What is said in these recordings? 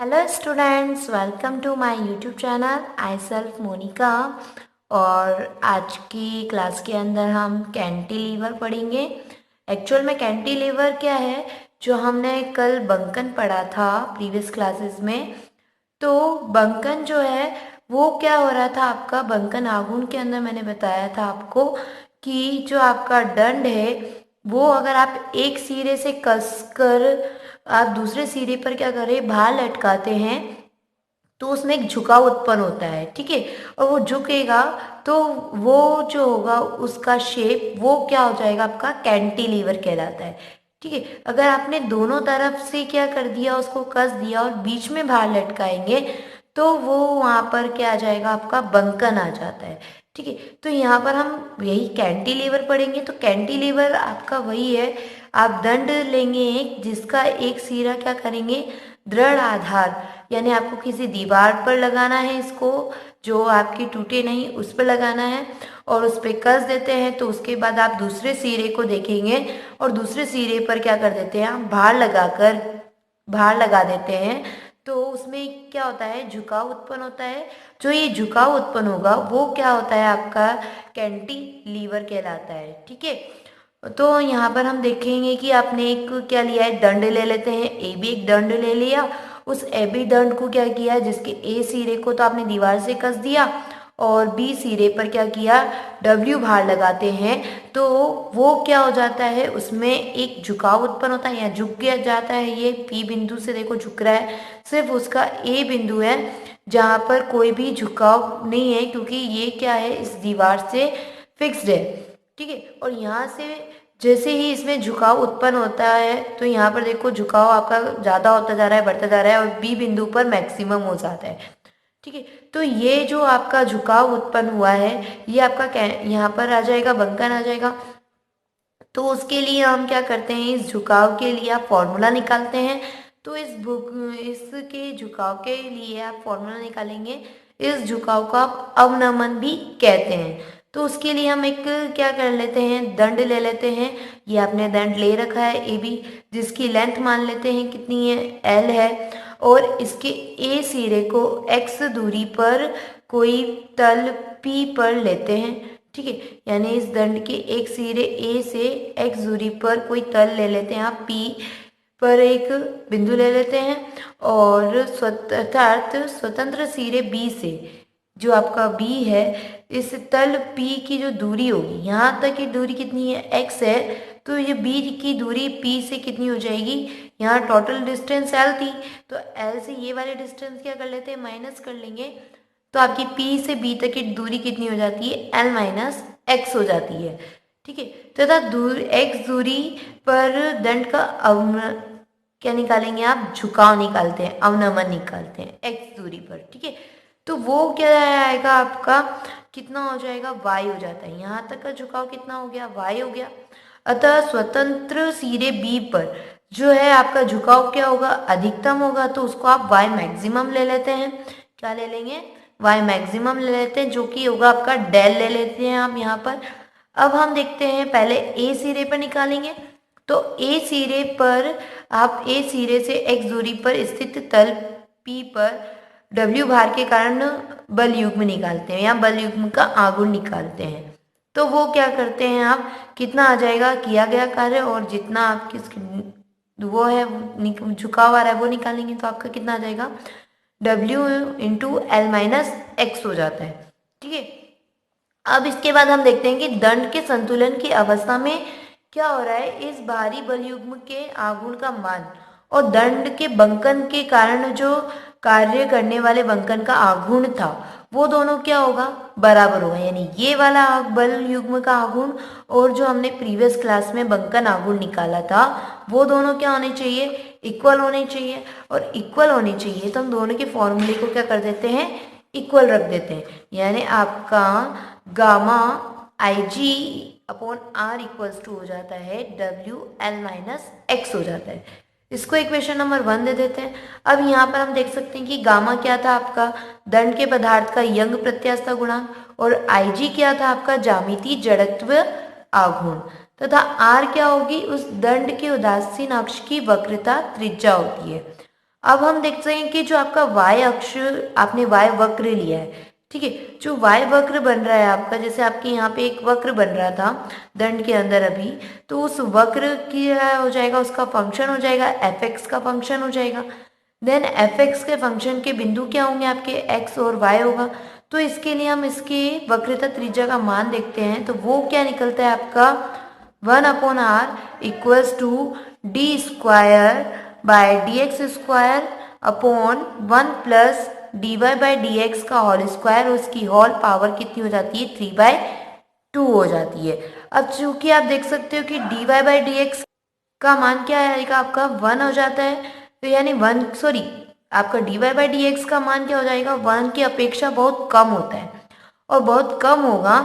Hello students, welcome to my YouTube channel. I self Monika. और आज की क्लास के अंदर हम कैंटिलीवर पढ़ेंगे। एक्चुअल में कैंटिलीवर क्या है, जो हमने कल बंकन पढ़ा था प्रीवियस क्लासेस में। तो बंकन जो है वो क्या हो रहा था, आपका बंकन आघूर्ण के अंदर मैंने बताया था आपको कि जो आपका दंड है वो अगर आप एक सिरे से कसकर आप दूसरे सिरे पर क्या करें, भार लटकाते हैं तो उसमें एक झुकाव उत्पन्न होता है। ठीक है, और वो झुकेगा तो वो जो होगा उसका शेप वो क्या हो जाएगा, आपका कैंटिलीवर कहलाता है। ठीक है, अगर आपने दोनों तरफ से क्या कर दिया, उसको कस दिया और बीच में भार लटकाएंगे तो वो वहां पर क्या आ जाएगा, आपका बंकन आ जाता है। ठीक है, तो यहाँ पर हम यही कैंटिलीवर पढ़ेंगे। तो कैंटिलीवर आपका वही है, आप दंड लेंगे एक, जिसका एक सिरा क्या करेंगे, दृढ़ आधार यानी आपको किसी दीवार पर लगाना है, इसको जो आपकी टूटे नहीं उस पर लगाना है और उस पर कस देते हैं। तो उसके बाद आप दूसरे सिरे को देखेंगे और दूसरे सिरे पर क्या कर देते हैं, आप भार लगा देते हैं। तो उसमें क्या होता है, झुकाव उत्पन्न होता है। जो ये झुकाव उत्पन्न होगा वो क्या होता है, आपका कैंटिलीवर कहलाता है। ठीक है, तो यहाँ पर हम देखेंगे कि आपने एक क्या लिया है, दंड ले लेते हैं। ए बी एक दंड ले लिया, उस ए बी दंड को क्या किया, जिसके ए सिरे को तो आपने दीवार से कस दिया और बी सिरे पर क्या किया, डब्ल्यू भार लगाते हैं। तो वो क्या हो जाता है, उसमें एक झुकाव उत्पन्न होता है या झुक गया जाता है। ये पी बिंदु से देखो झुक रहा है, सिर्फ उसका ए बिंदु है जहाँ पर कोई भी झुकाव नहीं है, क्योंकि ये क्या है, इस दीवार से फिक्स्ड है। ठीक है, और यहाँ से जैसे ही इसमें झुकाव उत्पन्न होता है तो यहाँ पर देखो झुकाव आपका ज़्यादा होता जा रहा है, बढ़ता जा रहा है और बी बिंदु पर मैक्सिमम हो जाता है। ठीक है, तो ये जो आपका झुकाव उत्पन्न हुआ है ये आपका यहाँ पर आ जाएगा, बंकन आ जाएगा। तो उसके लिए हम क्या करते हैं, इस झुकाव के लिए आप फॉर्मूला निकालते हैं। तो इसके झुकाव के लिए आप फॉर्मूला निकालेंगे। इस झुकाव को आप अवनमन भी कहते हैं। तो उसके लिए हम एक क्या कर लेते हैं, दंड ले लेते हैं। ये आपने दंड ले रखा है ए बी, जिसकी लेंथ मान लेते हैं कितनी है, एल है। और इसके ए सिरे को एक्स दूरी पर कोई तल पी पर लेते हैं। ठीक है, यानी इस दंड के एक सिरे ए से एक्स दूरी पर कोई तल ले लेते हैं, आप पी पर एक बिंदु ले लेते हैं और अर्थात स्वतंत्र सिरे बी से, जो आपका बी है, इस तल पी की जो दूरी होगी, यहाँ तक की दूरी कितनी है, एक्स है। तो ये बी की दूरी पी से कितनी हो जाएगी, यहाँ टोटल डिस्टेंस एल थी तो एल से ये वाले डिस्टेंस क्या कर लेते हैं, माइनस कर लेंगे। तो आपकी P से B तक की दूरी कितनी हो जाती है, L माइनस एक्स हो जाती है। ठीक है, तथा x दूरी पर दंड का क्या निकालेंगे, आप झुकाव निकालते हैं, अवनमन निकालते हैं x दूरी पर। ठीक है, तो वो क्या आएगा, आपका कितना हो जाएगा, y हो जाता है। यहाँ तक का झुकाव कितना हो गया, y हो गया। अतः स्वतंत्र सिरे B पर जो है आपका झुकाव क्या होगा, अधिकतम होगा। तो उसको आप y मैक्सिमम ले लेते हैं। क्या ले लेंगे, y मैक्सिमम ले लेते हैं, जो कि होगा आपका डेल ले लेते हैं आप यहाँ पर। अब हम देखते हैं, पहले ए सिरे पर निकालेंगे। तो ए सिरे पर आप ए सिरे से x दूरी पर स्थित तल P पर W भार के कारण बल युग्म निकालते हैं या बल युग्म का आघूर्ण निकालते हैं। तो वो क्या करते हैं, आप कितना आ जाएगा किया गया कार्य और जितना आपकी वो है झुकाव आ रहा है वो निकालेंगे। तो आपका कितना आ जाएगा, W into L minus x हो जाता है। ठीक है, अब इसके बाद हम देखते हैं कि दंड के संतुलन की अवस्था में क्या हो रहा है, इस भारी बल युग्म के आघूर्ण का मान और दंड के बंकन के कारण जो कार्य करने वाले बंकन का आघूर्ण था वो दोनों क्या होगा, बराबर होगा। यानी ये वाला बल युग्म का आघूर्ण और जो हमने प्रीवियस क्लास में बंकन आघूर्ण निकाला था वो दोनों क्या होने चाहिए, इक्वल होने चाहिए। और इक्वल होने चाहिए तो हम दोनों के फॉर्मूले को क्या कर देते हैं, इक्वल रख देते हैं। यानी आपका gamma I G upon R equals to हो जाता है डब्ल्यू एल माइनस एक्स हो जाता है। इसको इक्वेशन नंबर 1 दे देते हैं। अब यहाँ पर हम देख सकते हैं कि गामा क्या था, आपका दंड के पदार्थ का यंग प्रत्यास्था गुणांक और आई जी क्या था, आपका ज्यामितीय जड़त्व आघूर्ण, तथा आर क्या होगी, उस दंड के उदासीन अक्ष की वक्रता त्रिज्या होती है। अब हम देखते हैं कि जो आपका y अक्ष आपने y वक्र लिया है, ठीक है, जो y वक्र बन रहा है आपका, जैसे आपके यहाँ पे एक वक्र बन रहा था दंड के अंदर अभी, तो उस वक्र क्या हो जाएगा, उसका फंक्शन हो जाएगा f(x) का फंक्शन हो जाएगा। देन f(x) के फंक्शन के बिंदु क्या होंगे आपके, x और y होगा। तो इसके लिए हम इसके वक्रता त्रिज्या का मान देखते हैं, तो वो क्या निकलता है आपका 1/r equals to D square by D X square upon 1 plus D Y by D X का होल स्क्वायर, उसकी होल पावर कितनी हो जाती है 3/2 हो जाती है। अब चूंकि आप देख सकते हो कि D Y by D X का मान क्या आएगा आपका 1 हो जाता है, तो यानी आपका D Y by D X का मान क्या हो जाएगा 1 की अपेक्षा बहुत कम होता है, और बहुत कम होगा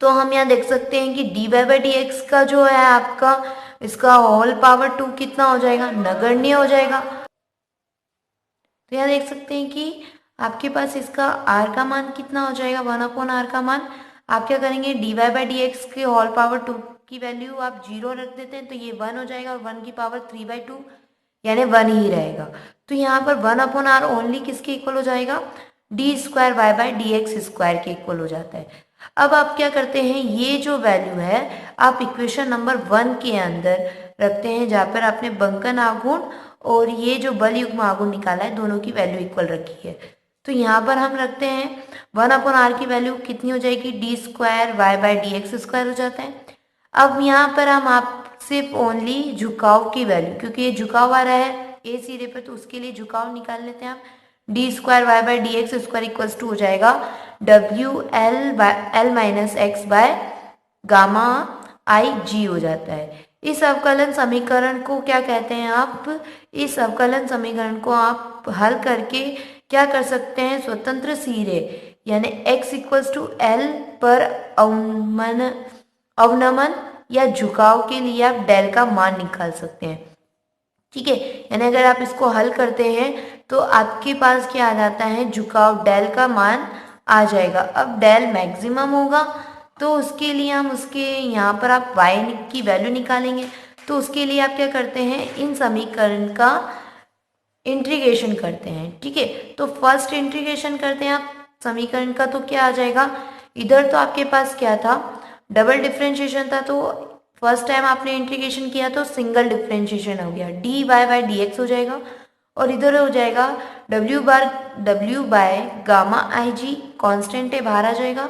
तो हम यहाँ देख सकते हैं कि D Y by D X का जो है आपका इसका होल पावर 2 कितना हो जाएगा, नगण्य हो जाएगा। तो यहाँ देख सकते हैं कि आपके पास इसका r का मान कितना हो जाएगा 1/r का मान। आप क्या करेंगे, D Y by D X के होल पावर 2 की वैल्यू आप 0 रख देते हैं, तो ये 1 हो जाएगा, और 1 की पावर 3/2 यानी 1 ही रहेगा। तो यहाँ पर 1/r ओनली किसके इक्वल हो जाएगा, D square Y by D X square के इक्वल हो जाता है। अब आप क्या करते हैं, ये जो वैल्यू है आप इक्वेशन नंबर 1 के अंदर रखते हैं, जहाँ पर आपने बंकन आघूर्ण और ये जो बल युग्म आघूर्ण निकाला है दोनों की वैल्यू इक्वल रखी है। तो यहाँ पर हम रखते हैं 1/r की वैल्यू कितनी हो जाएगी, D square Y by D X square हो जाता है। अब यहाँ पर हम आप सिर्फ ओनली झुकाव की वैल्यू, क्योंकि ये झुकाव आ रहा है ए सिरे पर, तो उसके लिए झुकाव निकाल लेते हैं आप। D square Y by D X square equals to हो जाएगा W L minus X by gamma I G हो जाता है। इस अवकलन समीकरण को क्या कहते हैं आप, इस अवकलन समीकरण को आप हल करके क्या कर सकते हैं, स्वतंत्र सिरे यानी x इक्वल्स टू एल पर अवनमन या झुकाव के लिए आप डेल का मान निकाल सकते हैं, ठीक है। यानी अगर आप इसको हल करते हैं तो आपके पास क्या आ जाता है, झुकाव डेल का मान आ जाएगा। अब डेल मैक्सिमम होगा तो उसके लिए हम उसके यहाँ पर आप y की वैल्यू निकालेंगे, तो उसके लिए आप क्या करते हैं, इन समीकरण का इंटीग्रेशन करते हैं, ठीक है। तो फर्स्ट इंटीग्रेशन करते हैं आप समीकरण का, तो क्या आ जाएगा, इधर तो आपके पास क्या था, डबल डिफ्रेंशिएशन था, तो फर्स्ट टाइम आपने इंटीग्रेशन किया तो सिंगल डिफ्रेंशिएशन हो गया, D Y by D X हो जाएगा, और इधर हो जाएगा W by gamma I G, constant है बाहर आ जाएगा,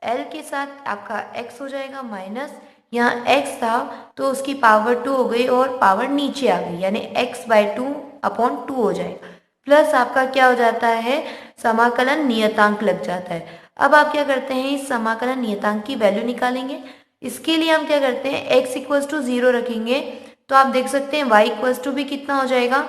एल के साथ आपका x हो जाएगा माइनस, यहाँ x था तो उसकी पावर 2 हो गई और पावर नीचे आ गई, यानी x/2/2 हो जाएगा, प्लस आपका क्या हो जाता है, समाकलन नियतांक लग जाता है। अब आप क्या करते हैं, इस समाकलन नियतांक की वैल्यू निकालेंगे। इसके लिए हम क्या करते हैं, x इक्वल्स टू 0 रखेंगे, तो आप देख सकते हैं y इक्वल्स टू भी कितना हो जाएगा,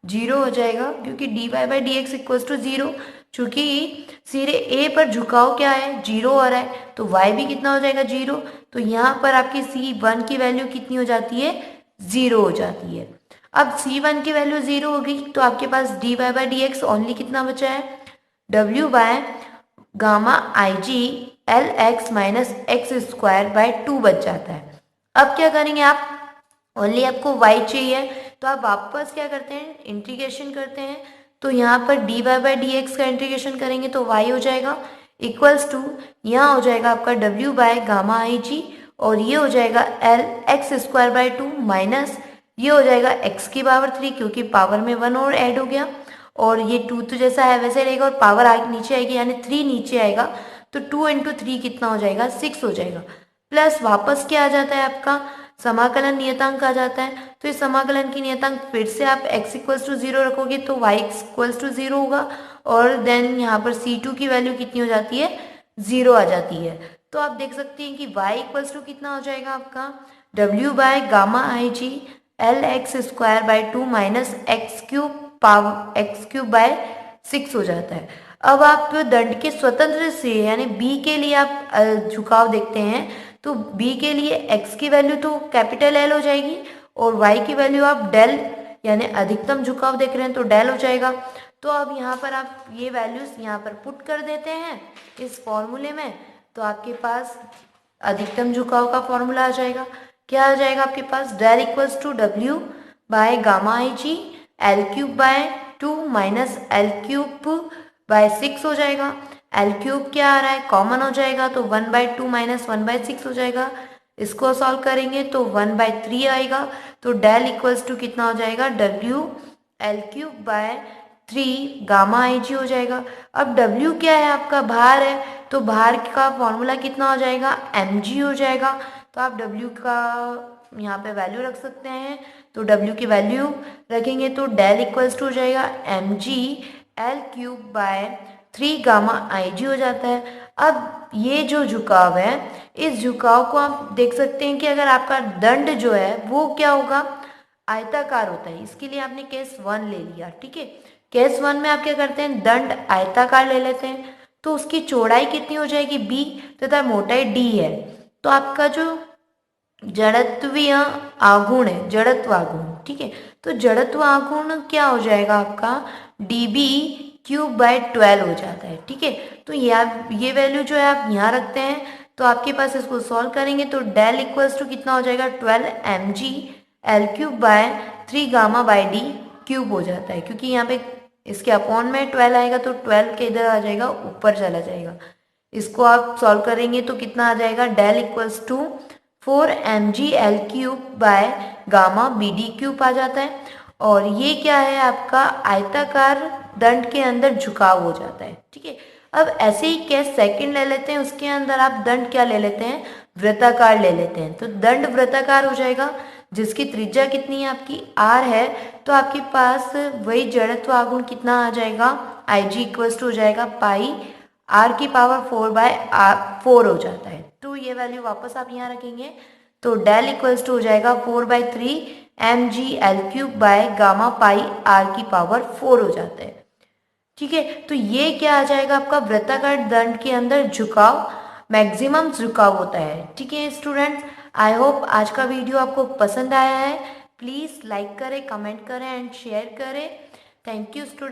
0 हो जाएगा, क्योंकि D Y by D X equals to 0, चूंकि सिरे ए पर झुकाव क्या है 0 आ रहा है, तो y भी कितना हो जाएगा 0, तो यहाँ पर आपकी C1 की वैल्यू कितनी हो जाती है, 0 हो जाती है। अब C1 की वैल्यू 0 हो गई तो आपके पास D Y by D X only कितना बचा है, W by gamma I G L X minus X square by 2 बच जाता है। अब क्या करेंगे आप, ओनली आपको y चाहिए, तो आप वापस क्या करते हैं, इंटीग्रेशन करते हैं, तो यहाँ पर D Y by D X का इंटीग्रेशन करेंगे तो y हो जाएगा इक्वल्स टू, यहाँ हो जाएगा आपका w बाय गामा आई जी, और ये हो जाएगा L x square by 2 minus ये हो जाएगा x की पावर 3, क्योंकि पावर में 1 और ऐड हो गया, और ये 2 तो जैसा है वैसे रहेगा, और पावर आगे नीचे आएगी यानी 3 नीचे आएगा, तो 2 इंटू 3 कितना हो जाएगा, 6 हो जाएगा, प्लस वापस क्या आ जाता है आपका, समाकलन नियतांक आ जाता है। तो इस समाकलन की नियतांक फिर से आप x इक्वल्स टू 0 रखोगे तो y इक्वल्स टू 0 होगा, और देन यहाँ पर C2 की वैल्यू कितनी हो जाती है, 0 आ जाती है। तो आप देख सकते हैं कि y इक्वल्स टू कितना हो जाएगा आपका, w by gamma I G L x square by 2 minus x cube by 6 हो जाता है। अब आप दंड के स्वतंत्र से यानी b के लिए आप झुकाव देखते हैं, तो b के लिए x की वैल्यू तो कैपिटल L हो जाएगी, और y की वैल्यू आप डेल यानी अधिकतम झुकाव देख रहे हैं तो डेल हो जाएगा। तो अब यहाँ पर आप ये वैल्यूज यहाँ पर पुट कर देते हैं इस फॉर्मूले में, तो आपके पास अधिकतम झुकाव का फॉर्मूला आ जाएगा। क्या आ जाएगा आपके पास, del equals to W by gamma I G L cube by 2 minus L cube by 6 हो जाएगा। एल क्यूब क्या आ रहा है, कॉमन हो जाएगा, तो 1/2 माइनस 1/6 हो जाएगा। इसको सॉल्व करेंगे तो 1/3 आएगा। तो डेल इक्वल्स टू कितना हो जाएगा, W L cube by 3 gamma I G हो जाएगा। अब W क्या है, आपका भार है, तो भार का फॉर्मूला कितना हो जाएगा, mg हो जाएगा। तो आप W का यहाँ पे वैल्यू रख सकते हैं। तो W की वैल्यू रखेंगे तो डेल इक्वल्स टू हो जाएगा mg L cube by 3 gamma I G हो जाता है। अब ये जो झुकाव है, इस झुकाव को आप देख सकते हैं कि अगर आपका दंड जो है वो क्या होगा, आयताकार होता है। इसके लिए आपने केस 1 ले लिया, ठीक है। केस 1 में आप क्या करते हैं, दंड आयताकार ले लेते हैं, तो उसकी चौड़ाई कितनी हो जाएगी, b, तथा मोटाई d है। तो आपका जो जड़त्वीय आघूर्ण है, जड़त्व आघूर्ण, ठीक है, तो जड़त्व आघूर्ण क्या हो जाएगा आपका, db क्यूब बाय 12 हो जाता है, ठीक है। तो ये वैल्यू जो है आप यहाँ रखते हैं, तो आपके पास इसको सॉल्व करेंगे तो डेल इक्वल्स टू कितना हो जाएगा, 12 mg L cube by 3 gamma by D cube हो जाता है, क्योंकि यहाँ पे इसके अपॉन में 12 आएगा तो 12 के इधर आ जाएगा, ऊपर चला जाएगा। इसको आप सॉल्व करेंगे तो कितना आ जाएगा, del equals to 4 mg L cube by gamma B D cube आ जाता है। और ये क्या है, आपका आयताकार दंड के अंदर झुकाव हो जाता है, ठीक है। अब ऐसे ही केस सेकंड ले लेते हैं, उसके अंदर आप दंड क्या ले लेते हैं, वृत्ताकार ले लेते हैं। तो दंड वृत्ताकार हो जाएगा, जिसकी त्रिज्या कितनी है आपकी, r है, तो आपके पास वही जड़त्व आघूर्ण कितना आ जाएगा, Ig इक्वल्स टू हो जाएगा पाई r की पावर 4/4 हो जाता है। तो ये वैल्यू वापस आप यहाँ रखेंगे तो डेल इक्वल्स टू हो जाएगा 4/3 mg L cube by gamma pi r की पावर 4 हो जाता है, ठीक है। तो ये क्या आ जाएगा, आपका वृत्ताकार दंड के अंदर झुकाव, मैक्सिमम झुकाव होता है, ठीक है स्टूडेंट्स। आई होप आज का वीडियो आपको पसंद आया है। प्लीज़ लाइक करें, कमेंट करें एंड शेयर करें। Thank you student.